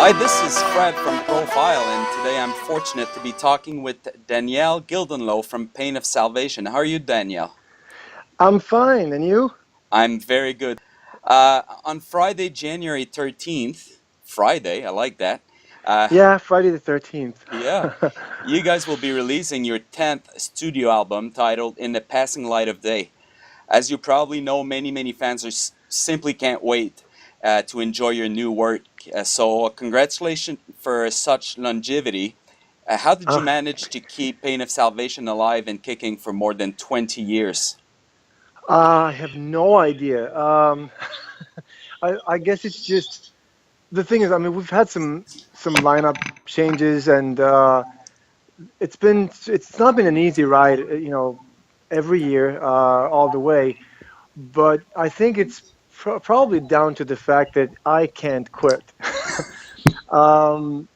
Hi, this is Fred from Profil, and today I'm fortunate to be talking with Daniel Gildenlow from Pain of Salvation. How are you, Daniel? I'm fine, and you? I'm very good. On Friday, January 13th, Friday, I like that. Uh, Yeah, Friday the 13th. yeah, you guys will be releasing your 10th studio album titled In the Passing Light of Day. As you probably know, many fans simply can't wait to enjoy your new work. So, congratulations for such longevity. How did you Uh, manage to keep Pain of Salvation alive and kicking for more than 20 years? I have no idea. I guess it's just the thing is, I mean, we've had some lineup changes, and it's not been an easy ride, every year, all the way. But I think it's probably down to the fact that I can't quit. um,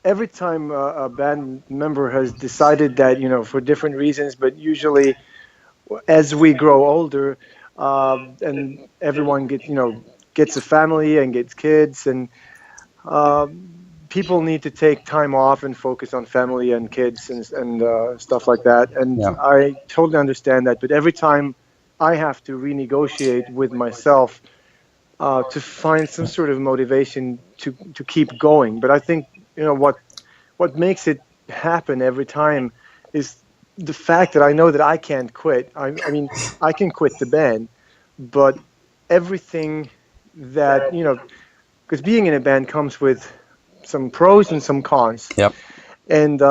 every time a band member has decided that, for different reasons, but usually as we grow older, and everyone gets a family and gets kids, and uh, people need to take time off and focus on family and kids and stuff like that. And Yeah. I totally understand that. But every time I have to renegotiate with myself to find some sort of motivation to keep going. But I think what makes it happen every time is the fact that I know that I can't quit. I mean, I can quit the band, but everything that, because being in a band comes with some pros and some cons. Yep. And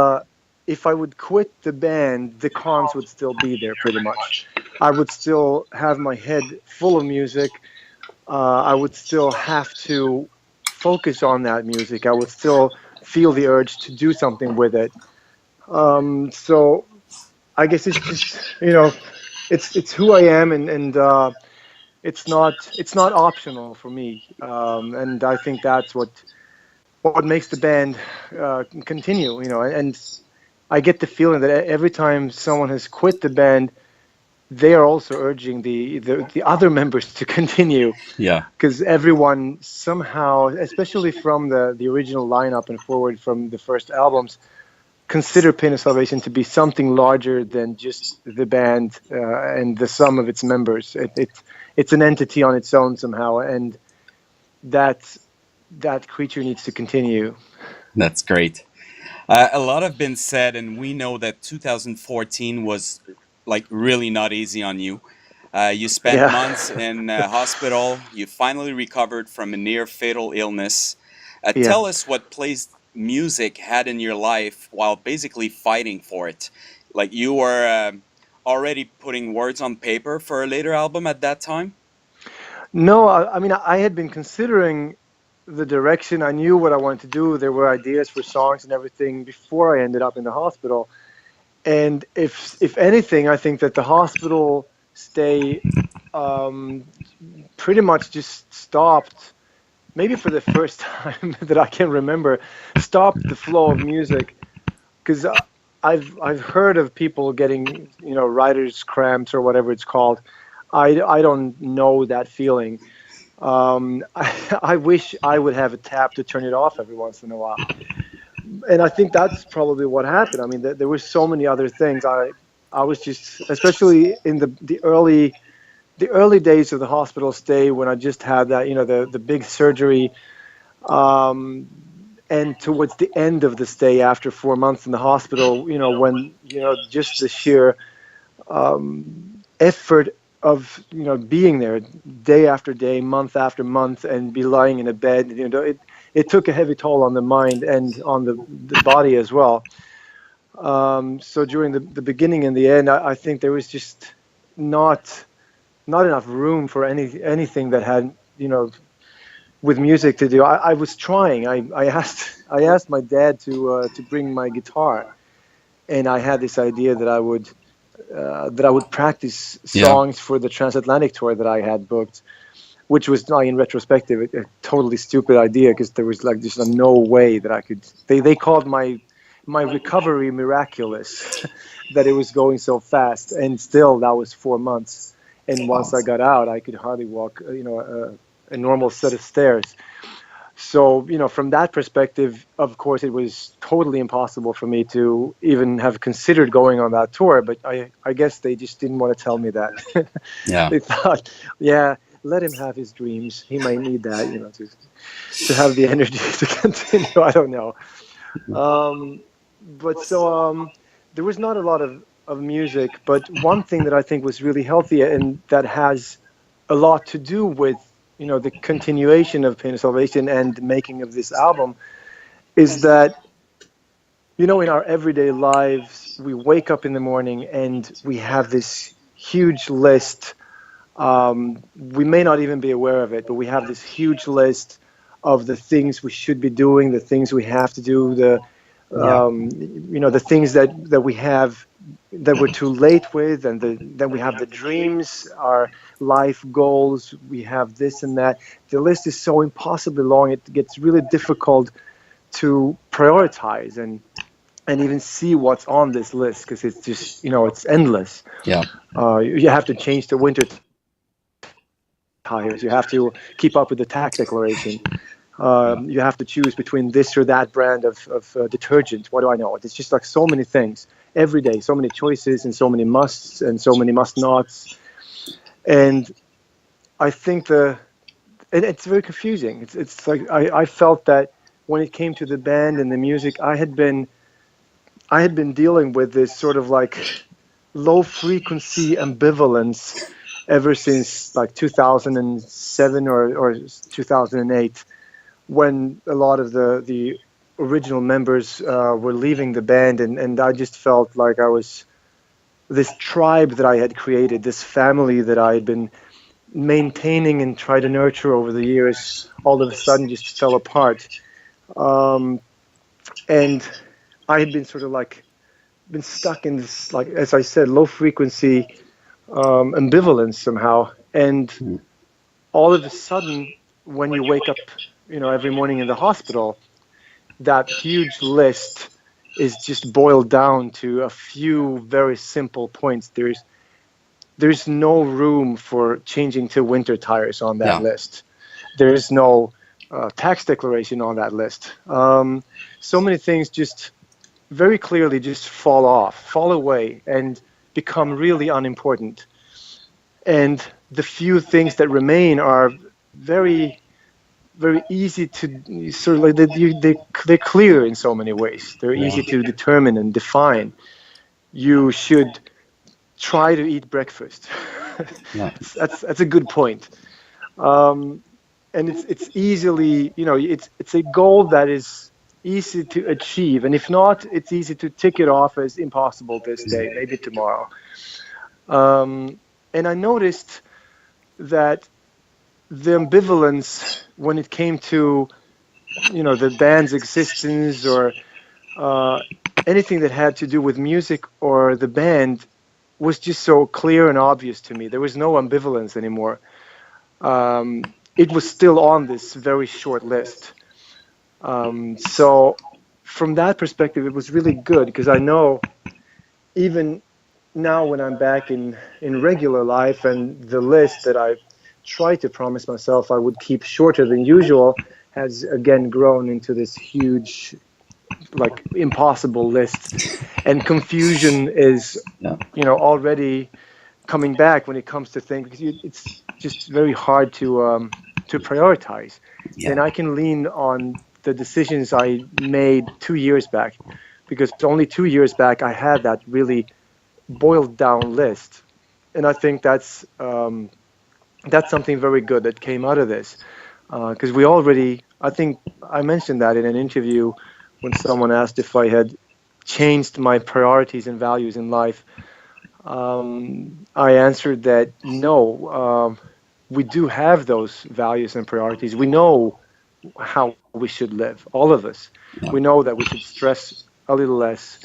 if I would quit the band, the cons would still be there pretty much. I would still have my head full of music. I would still have to focus on that music. I would still feel the urge to do something with it. So I guess it's just it's who I am, and it's not optional for me. And I think that's what makes the band continue. And I get the feeling that every time someone has quit the band, they are also urging the other members to continue, Yeah. because everyone somehow, especially from the original lineup and forward from the first albums, consider Pain of Salvation to be something larger than just the band and the sum of its members. It's an entity on its own somehow, and that that creature needs to continue. That's great. A lot have been said, and we know that 2014 was like really not easy on you. You spent Yeah. months in hospital. You finally recovered from a near fatal illness. Yeah. Tell us what place music had in your life while basically fighting for it. Like you were already putting words on paper for a later album at that time? No, I mean, I had been considering the direction. I knew what I wanted to do. There were ideas for songs and everything before I ended up in the hospital. And if anything, I think that the hospital stay um, pretty much just stopped, maybe for the first time that I can remember, stopped the flow of music. Because I've heard of people getting writer's cramps or whatever it's called. I don't know that feeling. I wish I would have a tap to turn it off every once in a while. And I think that's probably what happened. I mean, there were so many other things. I was just, especially in the early days of the hospital stay, when I just had that, the big surgery, um, and towards the end of the stay, after 4 months in the hospital, when just the sheer effort of being there day after day, month after month, and be lying in a bed, it took a heavy toll on the mind and on the body as well. So during the beginning and the end, I think there was just not not enough room for anything that had with music to do. I was trying. I asked my dad to bring my guitar, and I had this idea that I would practice Yeah. songs for the transatlantic tour that I had booked, which was, like, in retrospective, a totally stupid idea, because there was, like, just no way that I could. They called my recovery miraculous, that it was going so fast, and still that was 4 months. And once I got out, I could hardly walk, a normal set of stairs. So, from that perspective, of course, it was totally impossible for me to even have considered going on that tour. But I guess they just didn't want to tell me that. Yeah. They thought, yeah, let him have his dreams. He might need that, to have the energy to continue. I don't know. Um, but so there was not a lot of music. But one thing that I think was really healthy and that has a lot to do with the continuation of Pain of Salvation and the making of this album is that in our everyday lives we wake up in the morning and we have this huge list. We may not even be aware of it, but we have this huge list of the things we should be doing, the things we have to do, Yeah. the things that we have that we're too late with, and then we have the dreams, our life goals, we have this and that. The list is so impossibly long, it gets really difficult to prioritize and even see what's on this list because it's just, it's endless. Yeah. You have to change the winter tires, you have to keep up with the tax declaration. You have to choose between this or that brand of detergent. What do I know? It's just like so many things every day, so many choices and so many musts and so many must nots. And I think it's very confusing. It's like I felt that when it came to the band and the music, I had been dealing with this sort of like low frequency ambivalence ever since like 2007 or 2008, when a lot of the original members were leaving the band, and I just felt like I was this tribe that I had created, this family that I had been maintaining and tried to nurture over the years, all of a sudden just fell apart. Um, and I had been sort of like been stuck in this, like as I said, low frequency ambivalence somehow. And all of a sudden, when you wake up, every morning in the hospital, that huge list is just boiled down to a few very simple points. There's no room for changing to winter tires on that Yeah. list. There is no tax declaration on that list. So many things just very clearly just fall away, and become really unimportant. And the few things that remain are very, very easy to sort of like they're clear in so many ways. They're easy to determine and define. You should try to eat breakfast. Yeah. That's a good point. And it's easily, it's a goal that is easy to achieve, and if not, it's easy to tick it off as impossible this day, maybe tomorrow. And I noticed that the ambivalence when it came to the band's existence or anything that had to do with music or the band was just so clear and obvious to me. There was no ambivalence anymore. It was still on this very short list. So from that perspective, it was really good, because I know even now when I'm back in regular life, and the list that I tried to promise myself I would keep shorter than usual has again grown into this huge, like, impossible list. And confusion is, Yeah. already coming back when it comes to things, because it's just very hard to prioritize. Yeah. And I can lean on the decisions I made 2 years back, because only 2 years back I had that really boiled down list. And I think that's something very good that came out of this, because we already, I think I mentioned that in an interview when someone asked if I had changed my priorities and values in life. I answered that no, we do have those values and priorities. We know how we should live, all of us. We Yeah. know that we should stress a little less.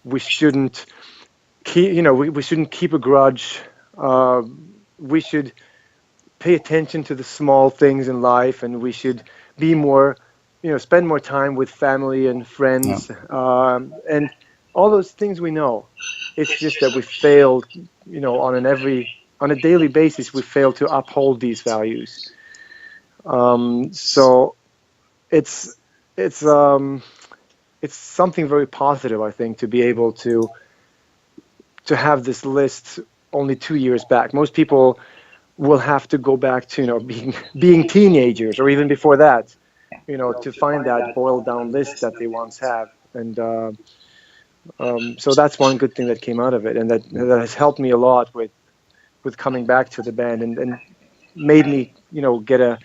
We shouldn't keep, we shouldn't keep a grudge. We should pay attention to the small things in life, and we should be more, spend more time with family and Yeah. friends, and all those things we know. It's just that we failed, on a daily basis, we fail to uphold these values. So it's it's um it's something very positive, I think, to be able to have this list only 2 years back. Most people will have to go back to being teenagers or even before that, to find that boiled down list that they once have. And so that's one good thing that came out of it, and that has helped me a lot with coming back to the band, and made me get an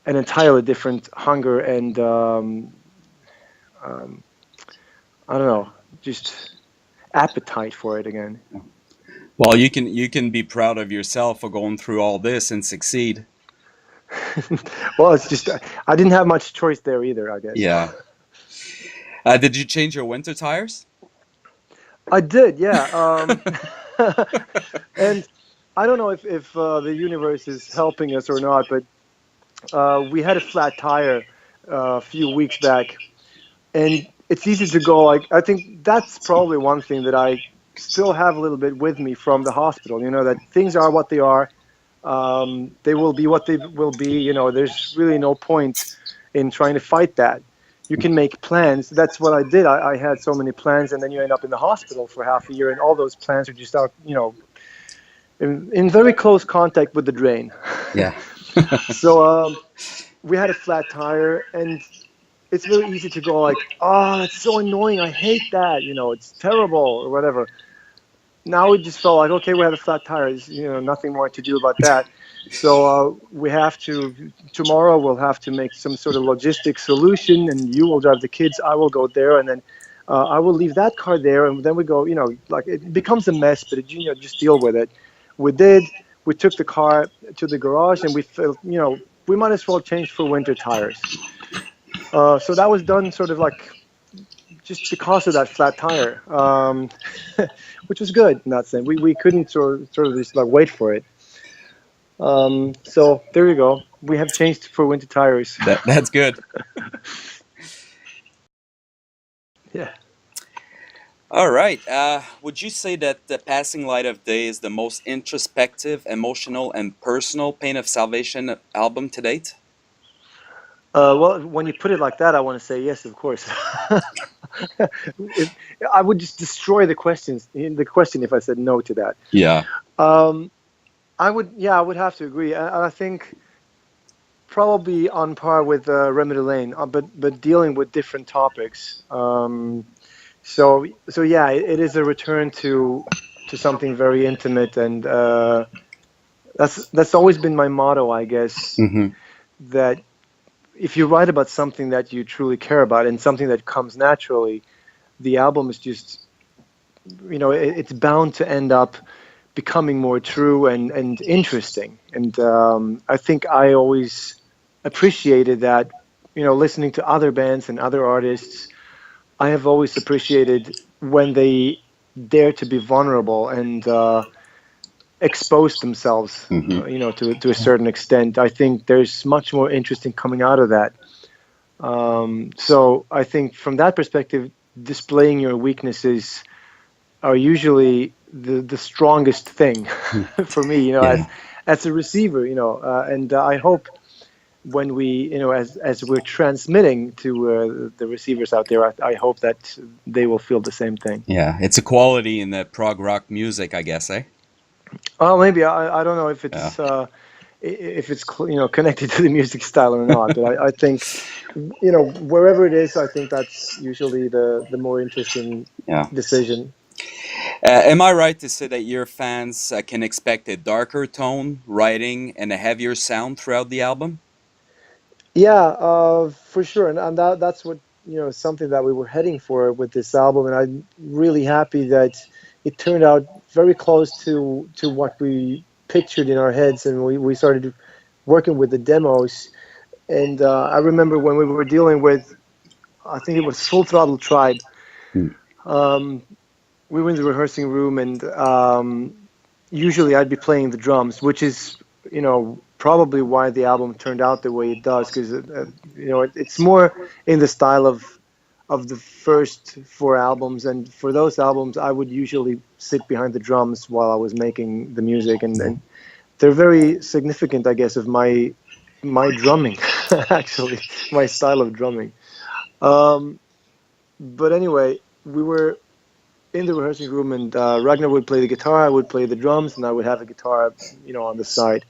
entirely different hunger and um, I don't know, just appetite for it again. Well, you can be proud of yourself for going through all this and succeed. Well, it's just I didn't have much choice there either, I guess. Yeah. Did you change your winter tires? I did, yeah. And I don't know if the universe is helping us or not, but we had a flat tire a few weeks back, and it's easy to go. Like, I think that's probably one thing that I still have a little bit with me from the hospital. That things are what they are. They will be what they will be. There's really no point in trying to fight that. You can make plans. That's what I did. I had so many plans, and then you end up in the hospital for half a year, and all those plans are just out, in very close contact with the drain. Yeah. So we had a flat tire, and it's very easy to go like, oh, that's so annoying. I hate that. It's terrible or whatever. Now we just felt like, okay, we have a flat tire. There's, nothing more to do about that. So we have to, tomorrow we'll have to make some sort of logistic solution, and you will drive the kids. I will go there, and then I will leave that car there, and then we go, like it becomes a mess, but just deal with it. We did. We took the car to the garage, and we felt, we might as well change for winter tires. So that was done sort of like just because of that flat tire, which was good in that sense. We couldn't sort of just like wait for it. So there you go. We have changed for winter tires. That's good. Yeah. All right. Would you say that The Passing Light of Day is the most introspective, emotional, and personal Pain of Salvation album to date? Well, when you put it like that, I want to say yes, of course. I would just destroy the question if I said no to that. Yeah. I would have to agree. I think probably on par with Remedy Lane, but dealing with different topics. So yeah, it is a return to something very intimate, and that's always been my motto, I guess. Mm-hmm. That if you write about something that you truly care about and something that comes naturally, the album is just, it's bound to end up becoming more true and interesting. And I think I always appreciated that, listening to other bands and other artists. I have always appreciated when they dare to be vulnerable and expose themselves, Mm-hmm. to a certain extent. I think there's much more interesting coming out of that. So I think from that perspective, displaying your weaknesses are usually the strongest thing for me, Yeah. as a receiver, and I hope when we, as we're transmitting to the receivers out there, I hope that they will feel the same thing. Yeah. It's a quality in the prog rock music, I guess, eh? Well, maybe I don't know if Yeah. it's connected to the music style or not, but I think wherever it is, I think that's usually the more interesting Yeah. decision. Am I right to say that your fans can expect a darker tone, writing, and a heavier sound throughout the album? Yeah, for sure, and that's what something that we were heading for with this album, and I'm really happy that it turned out very close to what we pictured in our heads, and we started working with the demos. And I remember when we were dealing with, I think it was Full Throttle Tribe. Hmm. We were in the rehearsing room, and usually I'd be playing the drums, which is, probably why the album turned out the way it does, because it's more in the style of the first four albums, and for those albums I would usually sit behind the drums while I was making the music, and they're very significant, I guess, of my drumming. actually, my style of drumming. Um, but anyway, we were in the rehearsing room, and Ragnar would play the guitar, I would play the drums, and I would have a guitar, on the side,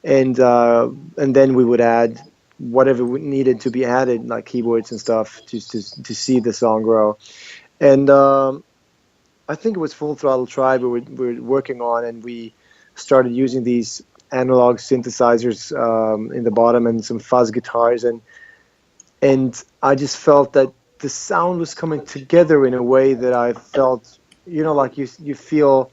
and then we would add whatever needed to be added, like keyboards and stuff, to see the song grow. And I think it was Full Throttle Tribe we were working on, and we started using these analog synthesizers in the bottom and some fuzz guitars, and I just felt that the sound was coming together in a way that I felt, like you feel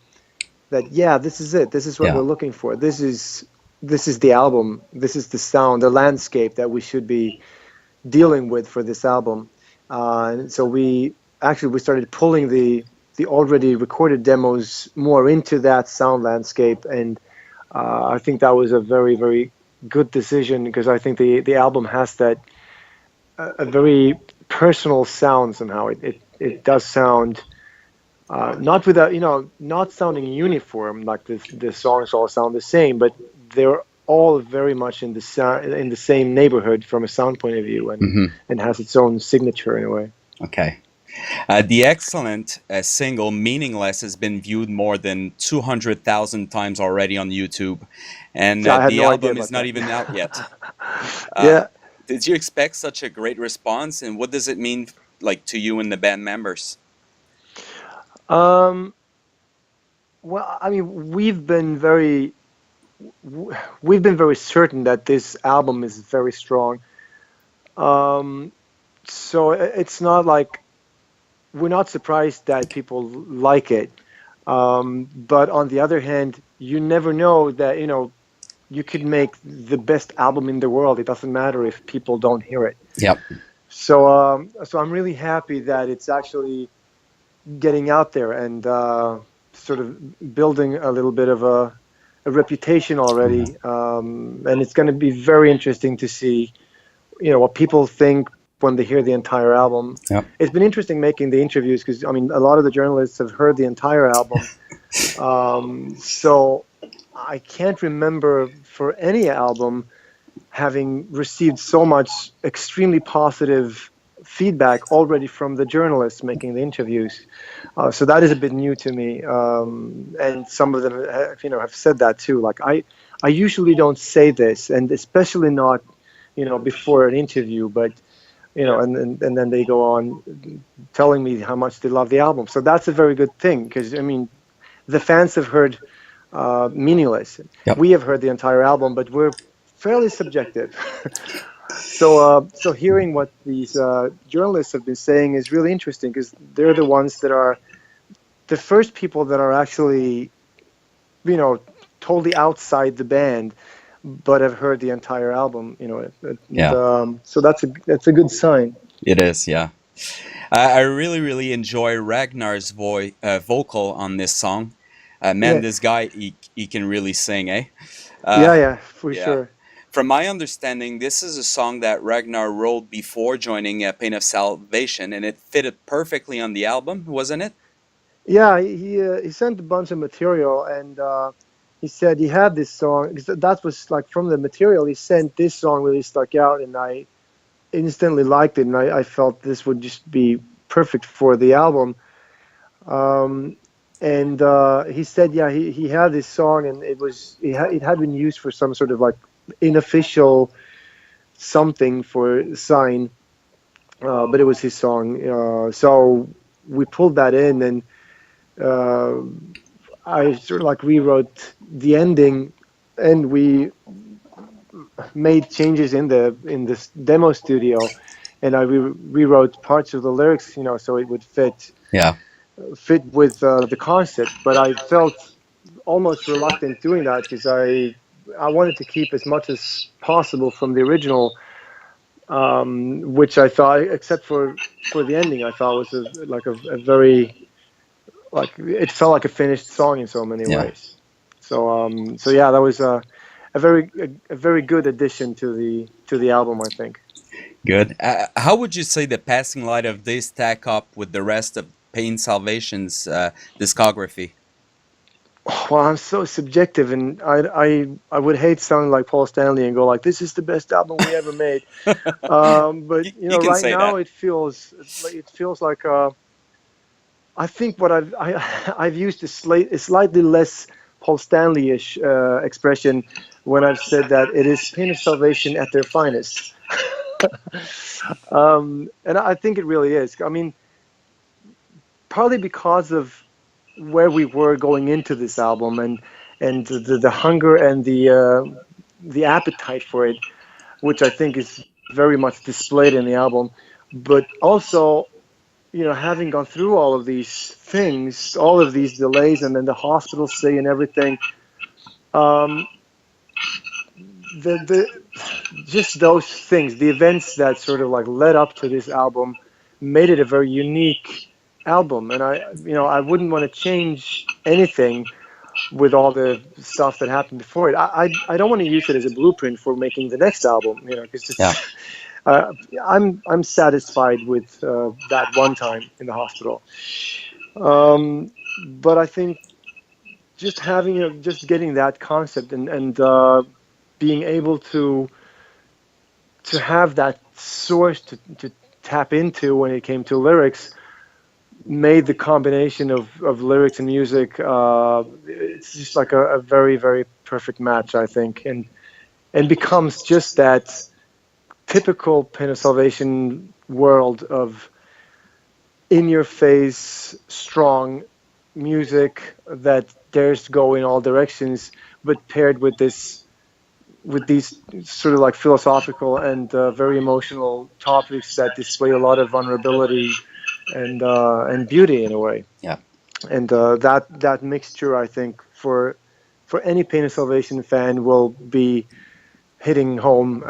that, yeah, this is it. This is what Yeah. we're looking for. This is the album. This is the sound, the landscape that we should be dealing with for this album. And so we started pulling the already recorded demos more into that sound landscape, and I think that was a very, very good decision, because I think the album has that a very personal sound somehow. It does sound not without, not sounding uniform, like the songs all sound the same, but they're all very much in the same neighborhood from a sound point of view, and has its own signature in a way. Okay. The excellent single "Meaningless" has been viewed more than 200,000 times already on YouTube, and Yeah, I had the no idea album is about not that. even out yet. Uh, Yeah. did you expect such a great response, and what does it mean, like, to you and the band members? Um, well, I mean, we've been very certain that this album is very strong. Um, so it's not like we're not surprised that people like it. But on the other hand, you never know that, you could make the best album in the world. It doesn't matter if people don't hear it. Yep. So I'm really happy that it's actually getting out there, and sort of building a little bit of a reputation already. And it's going to be very interesting to see, what people think when they hear the entire album. Yep. It's been interesting making the interviews, because I mean, a lot of the journalists have heard the entire album. So I can't remember for any album having received so much extremely positive feedback already from the journalists making the interviews. So that is a bit new to me, and some of them have said that too. Like, I usually don't say this, and especially not before an interview, but and then they go on telling me how much they love the album. So that's a very good thing, because I mean, the fans have heard Meaningless. Yep. We have heard the entire album, but we're fairly subjective. So hearing what these journalists have been saying is really interesting, because they're the ones that are the first people that are actually, totally outside the band, but have heard the entire album. So that's a good sign. It is, yeah. I really, really enjoy Ragnar's vocal on this song. Man, Yeah, this guy, he can really sing, eh? yeah, for Yeah. sure. From my understanding, this is a song that Ragnar wrote before joining Pain of Salvation, and it fitted perfectly on the album, wasn't it? Yeah, he sent a bunch of material, and he said he had this song, because that was like from the material he sent. This song really stuck out, and I instantly liked it, and I felt this would just be perfect for the album. Um, and he said, yeah, he had this song, and it had been used for some sort of like unofficial something for Sign, but it was his song. So we pulled that in, and uh, I sort of like rewrote the ending, and we made changes in this demo studio, and I rewrote parts of the lyrics, so it would fit Yeah. with the concept. But I felt almost reluctant doing that, because I wanted to keep as much as possible from the original, which I thought, except for the ending, I thought was a very, like, it felt like a finished song in so many Yeah. ways. So yeah, that was a very good addition to the album, I think. Good. How would you say the Passing Light of Day stack up with the rest of Pain Salvation's discography? Well, I'm so subjective, and I would hate sounding like Paul Stanley and go like, "This is the best album we ever made." But You can right say now that. it feels like I think what I've used a slightly less Paul Stanley-ish expression when I've said that it is Pain of Salvation at their finest. And I think it really is. I mean, partly because of where we were going into this album, and the hunger and the appetite for it, which I think is very much displayed in the album. But also, having gone through all of these things, all of these delays, and then the hospital stay and everything, um, the just those things, the events that sort of like led up to this album, made it a very unique album. And I wouldn't want to change anything with all the stuff that happened before it. I don't want to use it as a blueprint for making the next album, because Yeah. uh, I'm satisfied with that one time in the hospital. But I think just having just getting that concept, and being able to have that source to tap into when it came to lyrics made the combination of lyrics and music, it's just like a very, very perfect match, I think, and becomes just that typical Pain of Salvation world of in your face, strong music that dares to go in all directions, but paired with these sort of like philosophical and very emotional topics that display a lot of vulnerability and beauty in a way. Yeah. And that mixture, I think, for any Pain of Salvation fan will be hitting home,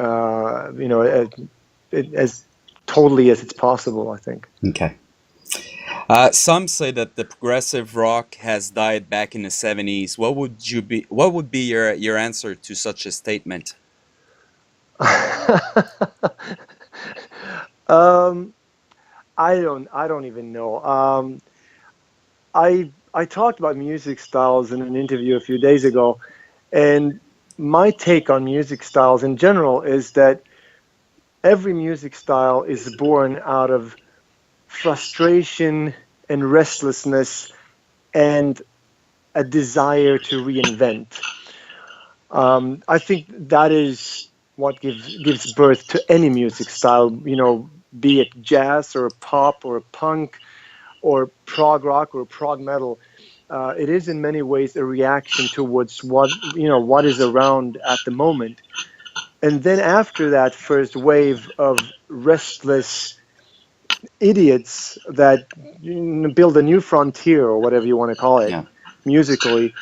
as totally as it's possible, I think. Okay. Some say that the progressive rock has died back in the 70s. What would be your answer to such a statement? um, I don't even know. I talked about music styles in an interview a few days ago, and my take on music styles in general is that every music style is born out of frustration and restlessness and a desire to reinvent. I think that is what gives birth to any music style, be it jazz or pop or punk or prog rock or prog metal. It is in many ways a reaction towards what is around at the moment. And then after that first wave of restless idiots that build a new frontier, or whatever you want to call it, Yeah. musically,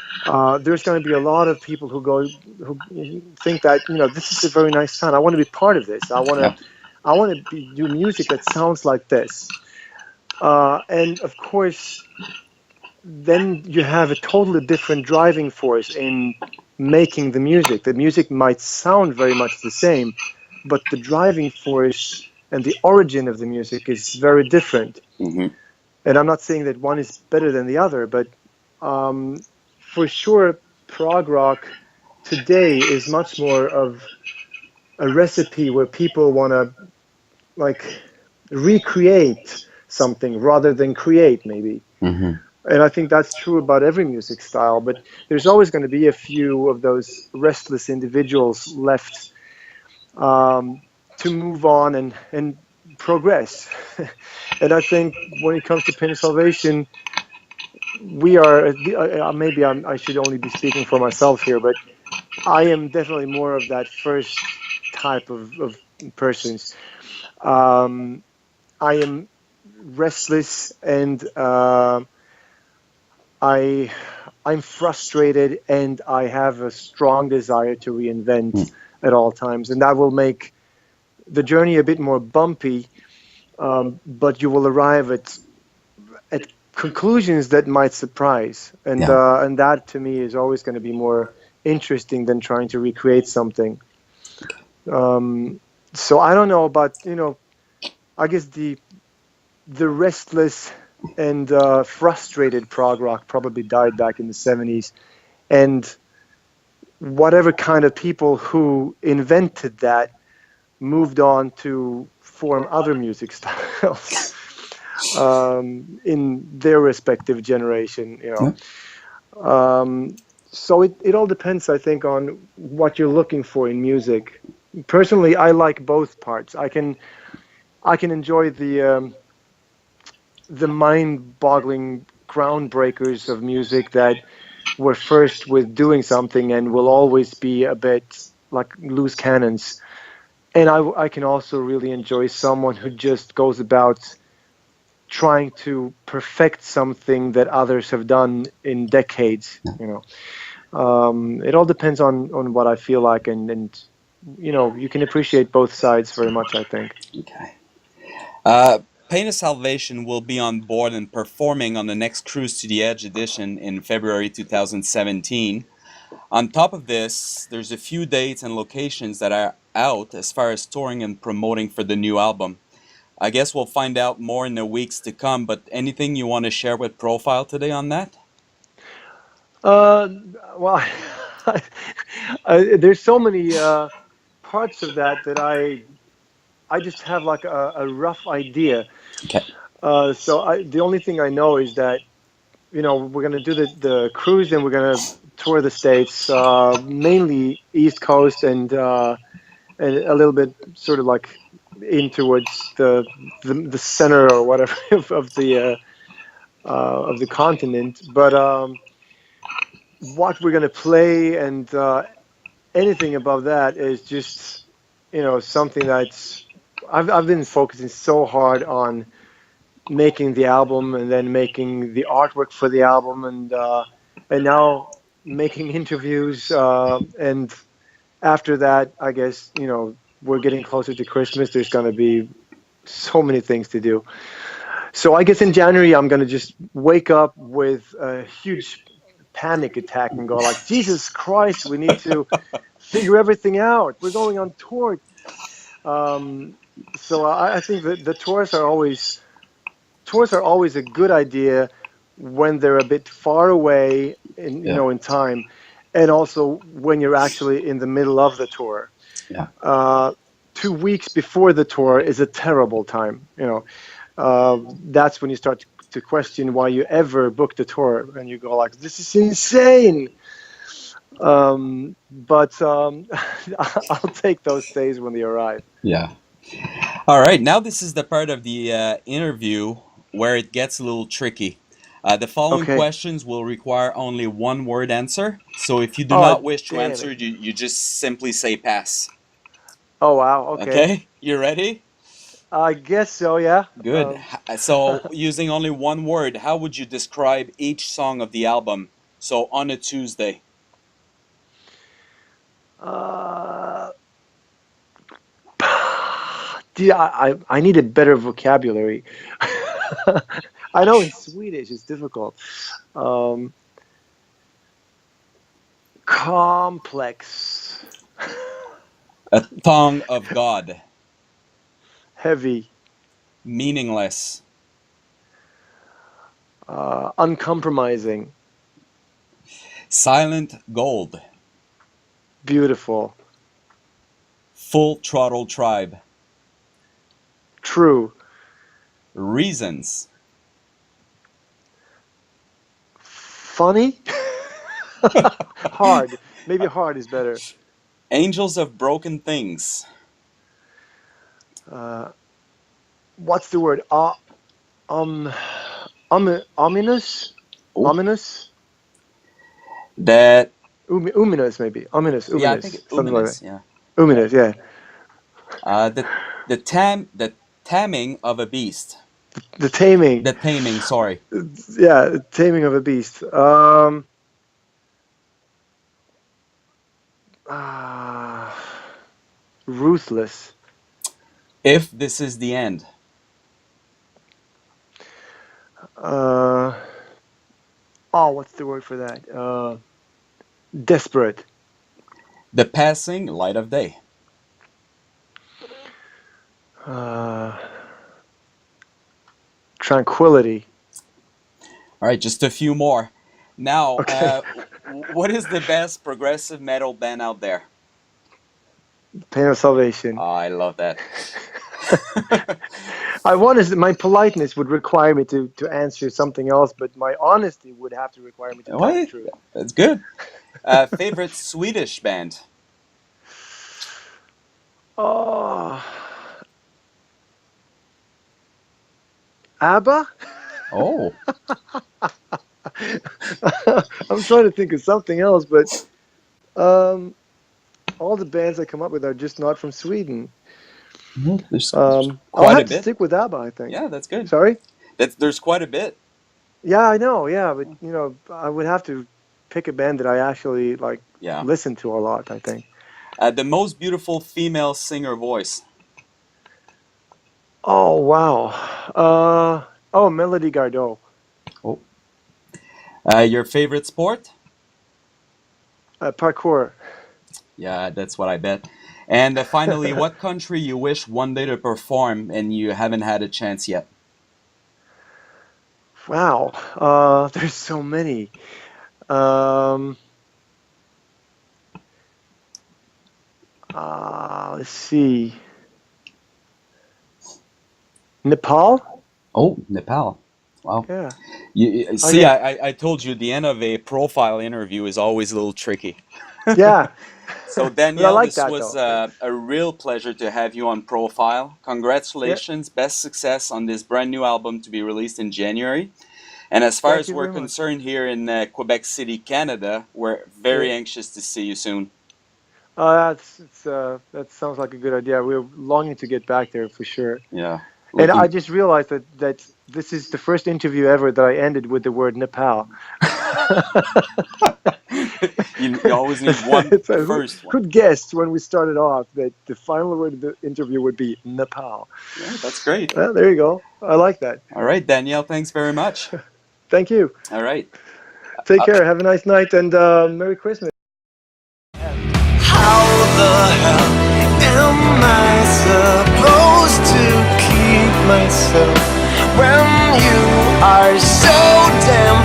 there's going to be a lot of people who think that this is a very nice sound. I want to be part of this. Yeah. I want to do music that sounds like this. And of course, then you have a totally different driving force in making the music. The music might sound very much the same, but the driving force and the origin of the music is very different. Hmm. And I'm not saying that one is better than the other, but for sure, prog rock today is much more of a recipe where people want to like recreate something rather than create, maybe. Hmm. And I think that's true about every music style, but there's always going to be a few of those restless individuals left, um, to move on and progress. And I think when it comes to Pain of Salvation, we are, maybe I should only be speaking for myself here, but I am definitely more of that first type of persons. Um, I am restless, and I I'm frustrated, and I have a strong desire to reinvent at all times, and that will make the journey a bit more bumpy, but you will arrive at conclusions that might surprise, Yeah. and that to me is always going to be more interesting than trying to recreate something. So I don't know, but I guess the restless and frustrated prog rock probably died back in the 70s. And whatever kind of people who invented that moved on to form other music styles in their respective generation, you know. Yeah. So it all depends, I think, on what you're looking for in music. Personally, I like both parts. I can enjoy the mind-boggling groundbreakers of music that were first with doing something and will always be a bit like loose cannons. And I can also really enjoy someone who just goes about trying to perfect something that others have done in decades, you know. It all depends on what I feel like, and you know, you can appreciate both sides very much, I think. Okay. Uh, Pain of Salvation will be on board and performing on the next Cruise to the Edge edition in February 2017. On top of this, there's a few dates and locations that are out as far as touring and promoting for the new album. I guess we'll find out more in the weeks to come, but anything you want to share with Profile today on that? Uh, well, there's so many parts of that that I just have like a rough idea. Okay. So the only thing I know is that, you know, we're gonna do the cruise and we're gonna tour the states, mainly East Coast and a little bit sort of like in towards the center or whatever of the continent. But what we're gonna play and anything above that is just, you know, something that's I've been focusing so hard on making the album and then making the artwork for the album and now making interviews and after that, I guess, you know, we're getting closer to Christmas. There's going to be so many things to do. So I guess in January I'm going to just wake up with a huge panic attack and go like, Jesus Christ, we need to figure everything out. We're going on tour. Um, so I think that the tours are always a good idea when they're a bit far away in, you Yeah. know, in time, and also when you're actually in the middle of the tour. Yeah. 2 weeks before the tour is a terrible time. You know, that's when you start to question why you ever booked a tour, and you go like, "This is insane." But I'll take those days when they arrive. Yeah. All right. Now this is the part of the interview where it gets a little tricky. The following Okay. questions will require only one word answer. So if you do Oh, not wish to damn answer, it. you just simply say pass. Oh, wow. Okay. Okay? You ready? I guess so. Yeah. Good. So using only one word, how would you describe each song of the album? So on a Tuesday. Uh, Dude, I need a better vocabulary. I know in Swedish it's difficult. Um, Complex, A Tongue of God. heavy, Meaningless. uncompromising, Silent Gold. beautiful, Full Throttle Tribe. true, Reasons. funny, hard. Maybe hard is better. Angels of Broken Things. Uh, what's the word? Um, Ominous, Oh, ominous, that. ominous maybe. Ominous, Yeah, I think ominous, something like Uminous. that. Yeah. Ominous, yeah. The taming of a beast. The taming. The taming. Sorry. Yeah, taming of a beast. Ah, ruthless. If this is the end. Uh, oh, what's the word for that? Desperate. The passing light of day. Uh, Tranquility. All right, just a few more. Now, Okay. what is the best progressive metal band out there? Pain of Salvation. Oh, I love that. I wanted my politeness would require me to answer something else, but my honesty would have to require me to tell the Wait, truth. that's good. Favorite Swedish band? Oh, ABBA? Oh, I'm trying to think of something else, but um, all the bands I come up with are just not from Sweden. there's I'll quite a have to bit. stick with ABBA, I think. Yeah, that's good. Sorry? There's quite a bit. Yeah, I know. Yeah, but I would have to pick a band that I actually like Yeah. listen to a lot, I think. The most beautiful female singer voice. Oh, wow. Melody Gardot. Oh. Your favorite sport? Parkour. Yeah, that's what I bet. And finally, what country you wish one day to perform and you haven't had a chance yet? Wow. There's so many. Um, let's see. Nepal? Oh, Nepal. Wow. Yeah. See, Okay. I told you the end of a profile interview is always a little tricky. Yeah. So, But I Danielle, like this that was though. a real pleasure to have you on Profile. Yeah. Congratulations. Best success on this brand new album to be released in January. And as far Thank as you we're very much. concerned here in Quebec City, Canada, we're Yeah. very anxious to see you soon. That sounds like a good idea. We're longing to get back there for sure. Yeah. And I Looking. just realized that this is the first interview ever that I ended with the word Nepal. You always need one first one. Who'd guessed when we started off that the final word of the interview would be Nepal? Yeah, that's great. Well, there you go. I like that. All right, Danielle, thanks very much. Thank you. All right. Take care. Have a nice night and Merry Christmas. How the hell am I supposed to keep myself when you are so damn